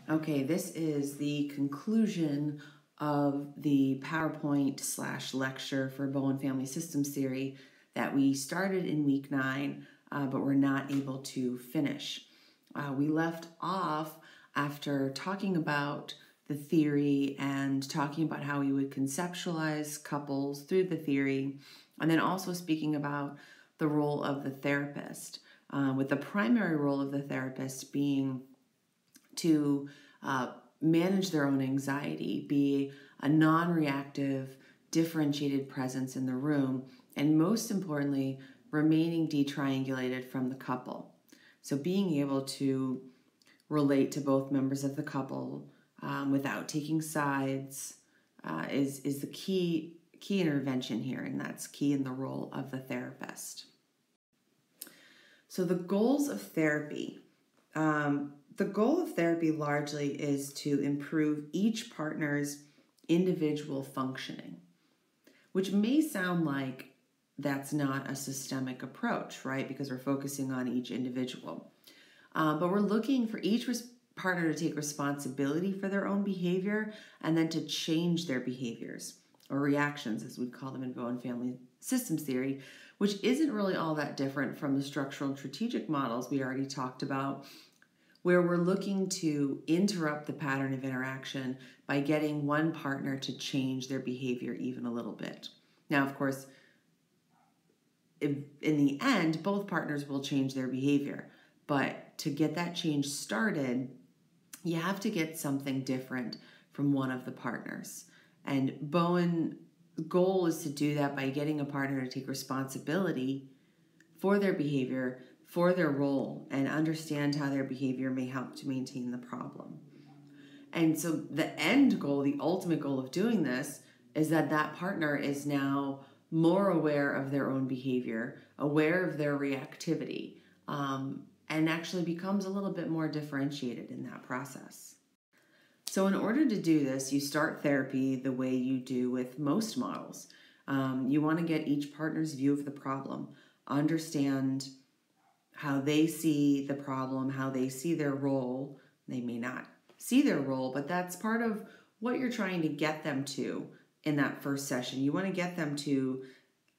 Okay, this is the conclusion of the PowerPoint/lecture for Bowen Family Systems Theory that we started in week 9, but were not able to finish. We left off after talking about the theory and talking about how we would conceptualize couples through the theory, and then also speaking about the role of the therapist, with the primary role of the therapist being to manage their own anxiety, be a non-reactive, differentiated presence in the room, and most importantly, remaining detriangulated from the couple. So being able to relate to both members of the couple without taking sides is the key intervention here, and that's key in the role of the therapist. So the goals of therapy. The goal of therapy largely is to improve each partner's individual functioning, which may sound like that's not a systemic approach, right? Because we're focusing on each individual. But we're looking for each partner to take responsibility for their own behavior and then to change their behaviors, or reactions, as we call them in Bowen Family Systems Theory, which isn't really all that different from the structural and strategic models we already talked about, where we're looking to interrupt the pattern of interaction by getting one partner to change their behavior even a little bit. Now, of course, in the end, both partners will change their behavior, but to get that change started, you have to get something different from one of the partners. And Bowen's goal is to do that by getting a partner to take responsibility for their behavior, for their role, and understand how their behavior may help to maintain the problem. And so the end goal, the ultimate goal of doing this, is that that partner is now more aware of their own behavior, aware of their reactivity, and actually becomes a little bit more differentiated in that process. So in order to do this, you start therapy the way you do with most models. You want to get each partner's view of the problem, understand how they see the problem, how they see their role. They may not see their role, but that's part of what you're trying to get them to in that first session. You want to get them to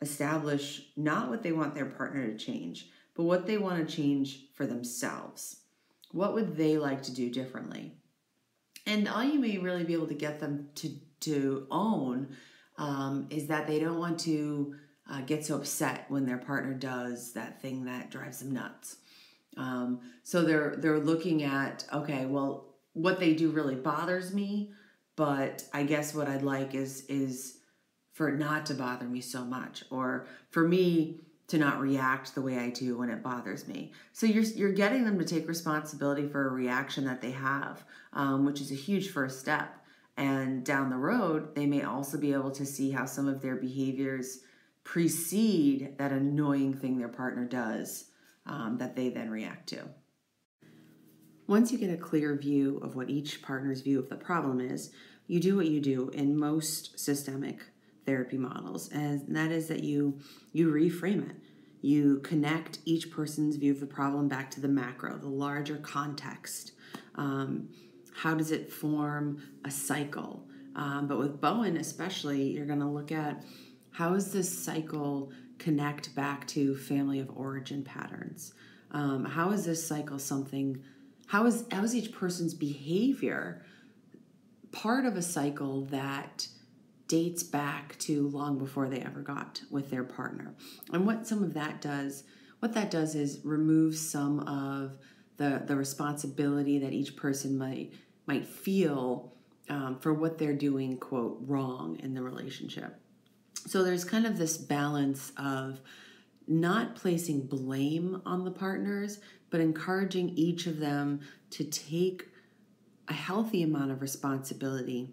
establish not what they want their partner to change, but what they want to change for themselves. What would they like to do differently? And all you may really be able to get them to own is that they don't want to get so upset when their partner does that thing that drives them nuts. So they're looking at, okay, well, what they do really bothers me, but I guess what I'd like is for it not to bother me so much, or for me to not react the way I do when it bothers me. So you're getting them to take responsibility for a reaction that they have, which is a huge first step. And down the road, they may also be able to see how some of their behaviors precede that annoying thing their partner does that they then react to. Once you get a clear view of what each partner's view of the problem is, you do what you do in most systemic therapy models, and that is that you reframe it. You connect each person's view of the problem back to the macro, the larger context. How does it form a cycle? But with Bowen especially, you're going to look at how does this cycle connect back to family of origin patterns? How is this cycle how is each person's behavior part of a cycle that dates back to long before they ever got with their partner? And what that does is remove some of the responsibility that each person might feel for what they're doing, quote, wrong in the relationship. So there's kind of this balance of not placing blame on the partners, but encouraging each of them to take a healthy amount of responsibility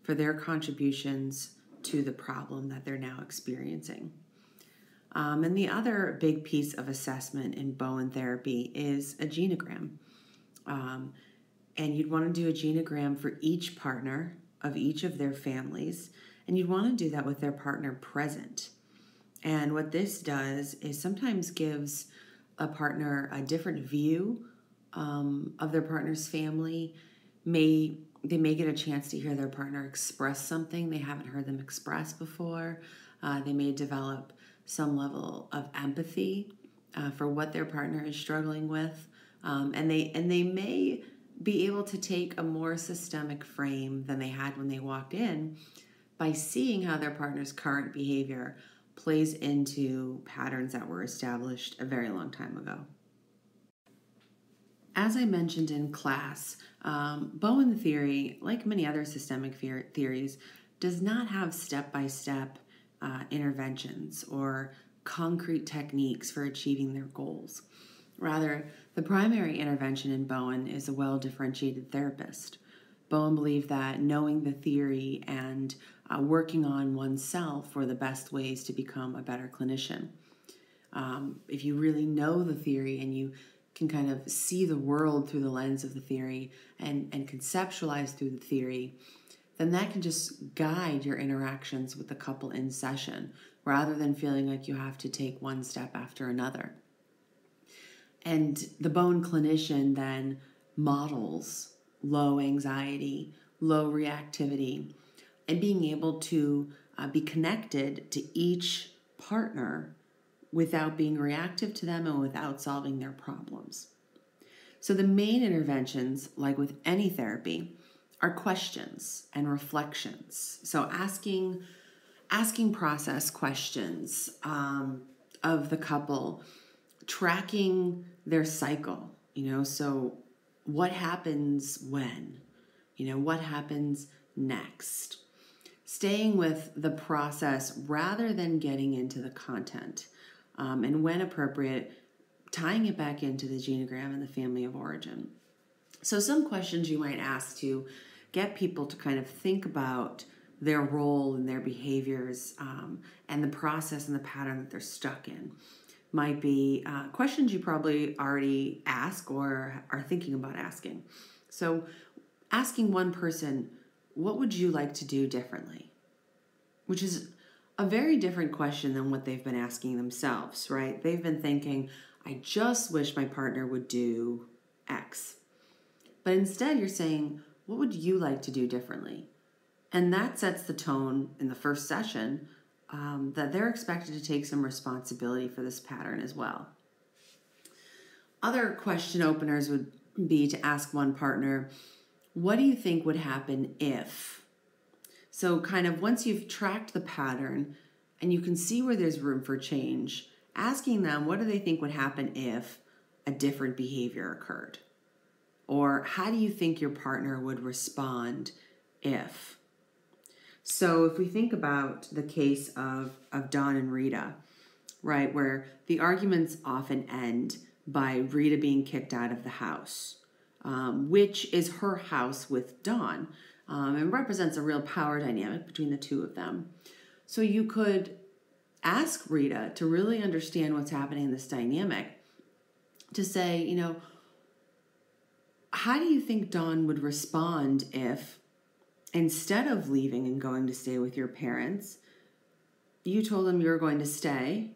for their contributions to the problem that they're now experiencing. And the other big piece of assessment in Bowen therapy is a genogram. And you'd want to do a genogram for each partner of each of their families, and you'd want to do that with their partner present. And what this does is sometimes gives a partner a different view of their partner's family, they may get a chance to hear their partner express something they haven't heard them express before. They may develop some level of empathy for what their partner is struggling with, and they may be able to take a more systemic frame than they had when they walked in by seeing how their partner's current behavior plays into patterns that were established a very long time ago. As I mentioned in class, Bowen theory, like many other systemic theories, does not have step-by-step interventions or concrete techniques for achieving their goals. Rather, the primary intervention in Bowen is a well-differentiated therapist. Bowen believed that knowing the theory and working on oneself were the best ways to become a better clinician. If you really know the theory and you can kind of see the world through the lens of the theory and conceptualize through the theory, then that can just guide your interactions with the couple in session rather than feeling like you have to take one step after another. And the Bowen clinician then models low anxiety, low reactivity, and being able to be connected to each partner without being reactive to them and without solving their problems. So the main interventions, like with any therapy, are questions and reflections. So asking process questions of the couple, tracking their cycle, so what happens when, what happens next, staying with the process rather than getting into the content, and when appropriate, tying it back into the genogram and the family of origin. So some questions you might ask to get people to kind of think about their role and their behaviors and the process and the pattern that they're stuck in might be questions you probably already ask or are thinking about asking. So asking one person, what would you like to do differently? Which is a very different question than what they've been asking themselves, right? They've been thinking, I just wish my partner would do X. But instead you're saying, what would you like to do differently? And that sets the tone in the first session that they're expected to take some responsibility for this pattern as well. Other question openers would be to ask one partner, what do you think would happen if? So kind of once you've tracked the pattern and you can see where there's room for change, asking them, what do they think would happen if a different behavior occurred? Or how do you think your partner would respond if? So if we think about the case of Dawn and Rita, right, where the arguments often end by Rita being kicked out of the house, which is her house with Dawn, and represents a real power dynamic between the two of them. So you could ask Rita to really understand what's happening in this dynamic, to say, how do you think Dawn would respond if, instead of leaving and going to stay with your parents, you told him you were going to stay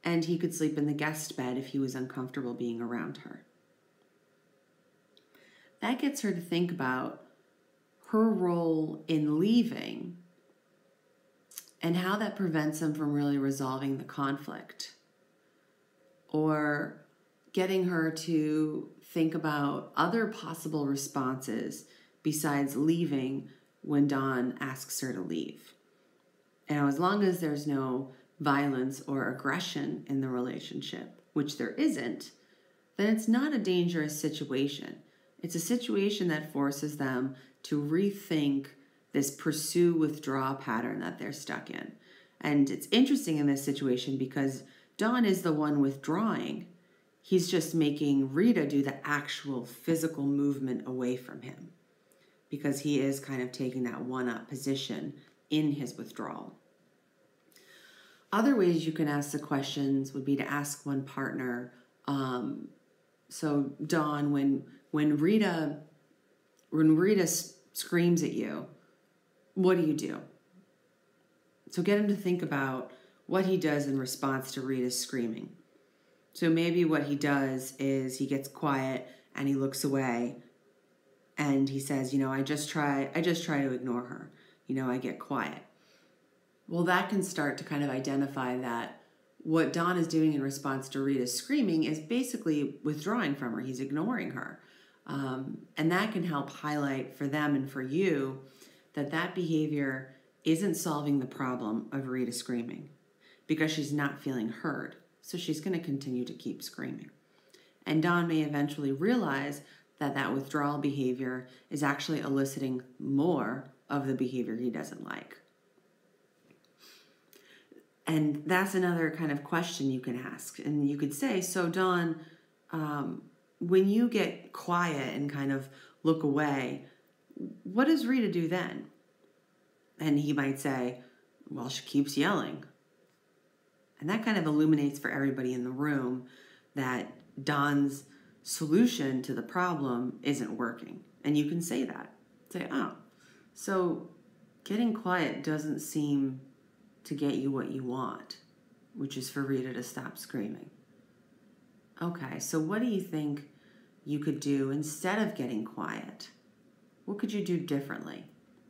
and he could sleep in the guest bed if he was uncomfortable being around her? That gets her to think about her role in leaving and how that prevents them from really resolving the conflict, or getting her to think about other possible responses besides leaving when Dawn asks her to leave. And as long as there's no violence or aggression in the relationship, which there isn't, then it's not a dangerous situation. It's a situation that forces them to rethink this pursue-withdraw pattern that they're stuck in. And it's interesting in this situation because Dawn is the one withdrawing. He's just making Rita do the actual physical movement away from him, because he is kind of taking that one-up position in his withdrawal. Other ways you can ask the questions would be to ask one partner, so Dawn, when Rita screams at you, what do you do? So get him to think about what he does in response to Rita's screaming. So maybe what he does is he gets quiet and he looks away and and he says, I just try to ignore her. I get quiet. Well, that can start to kind of identify that what Don is doing in response to Rita's screaming is basically withdrawing from her. He's ignoring her. And that can help highlight for them and for you that behavior isn't solving the problem of Rita screaming because she's not feeling heard. So she's going to continue to keep screaming. And Don may eventually realize that withdrawal behavior is actually eliciting more of the behavior he doesn't like. And that's another kind of question you can ask. And you could say, so Don, when you get quiet and kind of look away, what does Rita do then? And he might say, well, she keeps yelling. And that kind of illuminates for everybody in the room that Don's solution to the problem isn't working. And you can say that. Say, oh, so getting quiet doesn't seem to get you what you want, which is for Rita to stop screaming. Okay, so what do you think you could do instead of getting quiet? What could you do differently?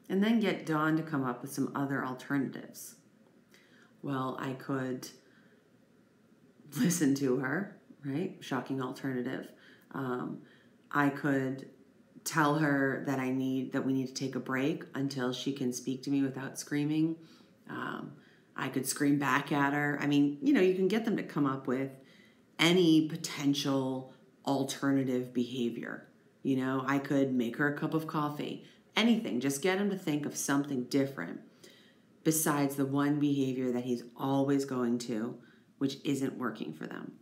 And then get Dawn to come up with some other alternatives. Well, I could listen to her, right? Shocking alternative. I could tell her that we need to take a break until she can speak to me without screaming. I could scream back at her. I mean, you can get them to come up with any potential alternative behavior. I could make her a cup of coffee, anything. Just get him to think of something different besides the one behavior that he's always going to, which isn't working for them.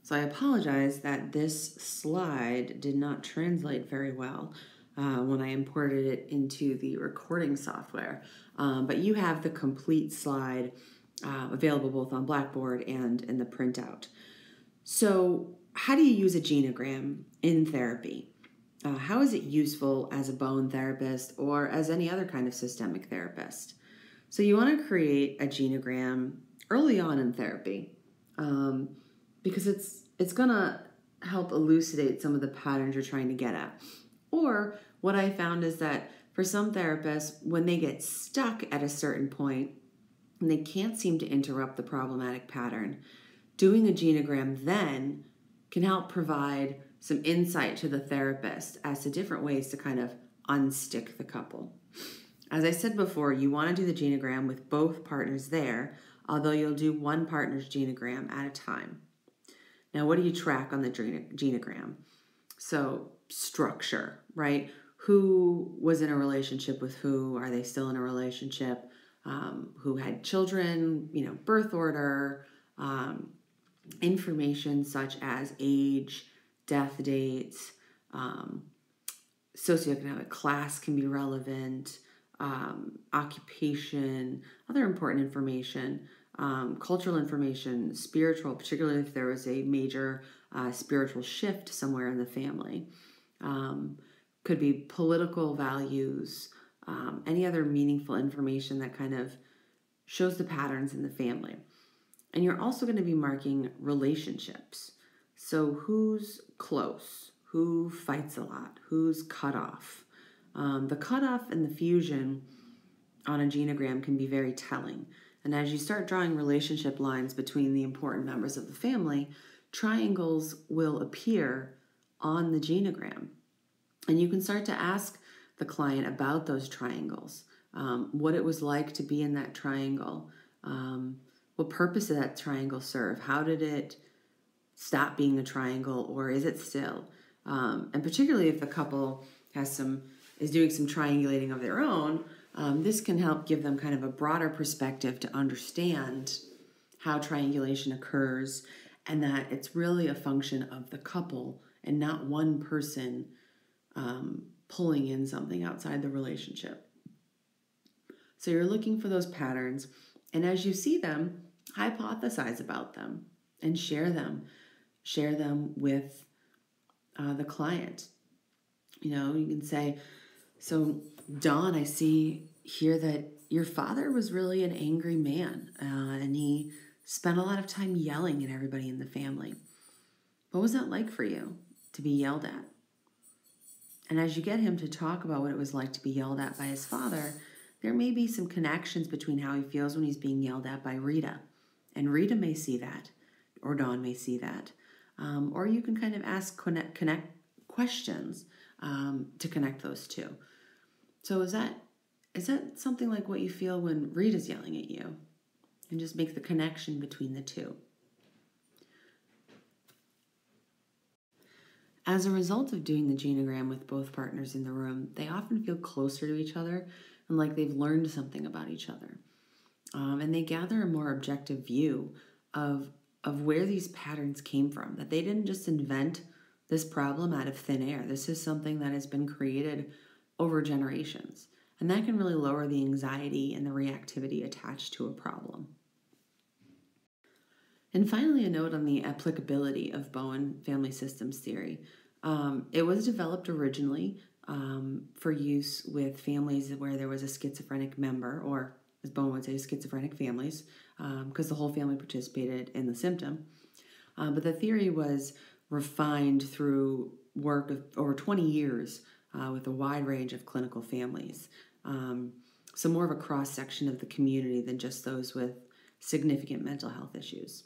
So I apologize that this slide did not translate very well when I imported it into the recording software. But you have the complete slide available both on Blackboard and in the printout. So how do you use a genogram in therapy? How is it useful as a Bowen therapist or as any other kind of systemic therapist? So you want to create a genogram early on in therapy because it's going to help elucidate some of the patterns you're trying to get at. Or what I found is that for some therapists, when they get stuck at a certain point and they can't seem to interrupt the problematic pattern, doing a genogram then can help provide some insight to the therapist as to different ways to kind of unstick the couple. As I said before, you want to do the genogram with both partners there, although you'll do one partner's genogram at a time. Now, what do you track on the genogram? So structure, right? Who was in a relationship with who? Are they still in a relationship? Who had children? Birth order, information such as age, death dates, socioeconomic class can be relevant, occupation, other important information, cultural information, spiritual, particularly if there was a major spiritual shift somewhere in the family. Could be political values, any other meaningful information that kind of shows the patterns in the family. And you're also going to be marking relationships. So who's close? Who fights a lot? Who's cut off? The cutoff and the fusion on a genogram can be very telling. And as you start drawing relationship lines between the important members of the family, triangles will appear on the genogram. And you can start to ask the client about those triangles, what it was like to be in that triangle, what purpose did that triangle serve? How did it stop being a triangle, or is it still? And particularly if the couple is doing some triangulating of their own, this can help give them kind of a broader perspective to understand how triangulation occurs and that it's really a function of the couple and not one person pulling in something outside the relationship. So you're looking for those patterns, and as you see them, hypothesize about them and share them. Share them with the client. You can say, so Dawn, I see here that your father was really an angry man, and he spent a lot of time yelling at everybody in the family. What was that like for you to be yelled at? And as you get him to talk about what it was like to be yelled at by his father, there may be some connections between how he feels when he's being yelled at by Rita. And Rita may see that, or Dawn may see that. Or you can kind of ask connect questions to connect those two. So is that something like what you feel when Rita's yelling at you? And just make the connection between the two. As a result of doing the genogram with both partners in the room, they often feel closer to each other and like they've learned something about each other. And they gather a more objective view of where these patterns came from, that they didn't just invent this problem out of thin air. This is something that has been created over generations. And that can really lower the anxiety and the reactivity attached to a problem. And finally, a note on the applicability of Bowen Family Systems Theory. It was developed originally for use with families where there was a schizophrenic member, or as Bowen would say, schizophrenic families, because the whole family participated in the symptom. But the theory was refined through work of over 20 years with a wide range of clinical families. So more of a cross-section of the community than just those with significant mental health issues.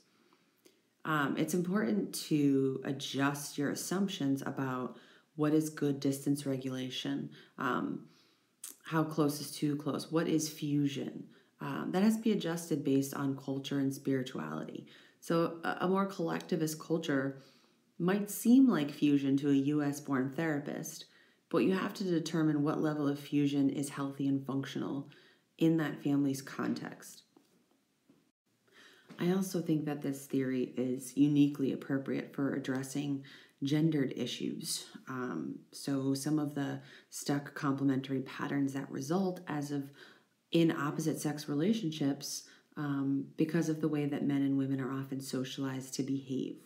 It's important to adjust your assumptions about what is good distance regulation, how close is too close, what is fusion. That has to be adjusted based on culture and spirituality. So a more collectivist culture might seem like fusion to a US-born therapist, but you have to determine what level of fusion is healthy and functional in that family's context. I also think that this theory is uniquely appropriate for addressing gendered issues. So some of the stuck complementary patterns that result in opposite sex relationships because of the way that men and women are often socialized to behave.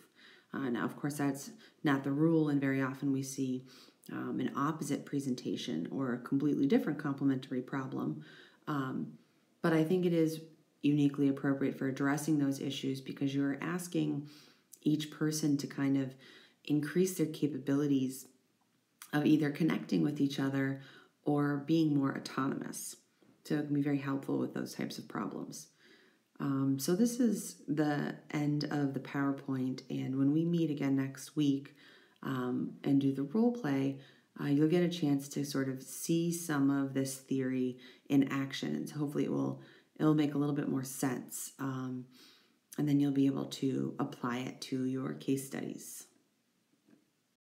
Now, of course, that's not the rule, and very often we see an opposite presentation or a completely different complementary problem. But I think it is uniquely appropriate for addressing those issues because you're asking each person to kind of increase their capabilities of either connecting with each other or being more autonomous. So it can be very helpful with those types of problems. So this is the end of the PowerPoint, and when we meet again next week and do the role play, you'll get a chance to sort of see some of this theory in action, and so hopefully it'll make a little bit more sense, and then you'll be able to apply it to your case studies.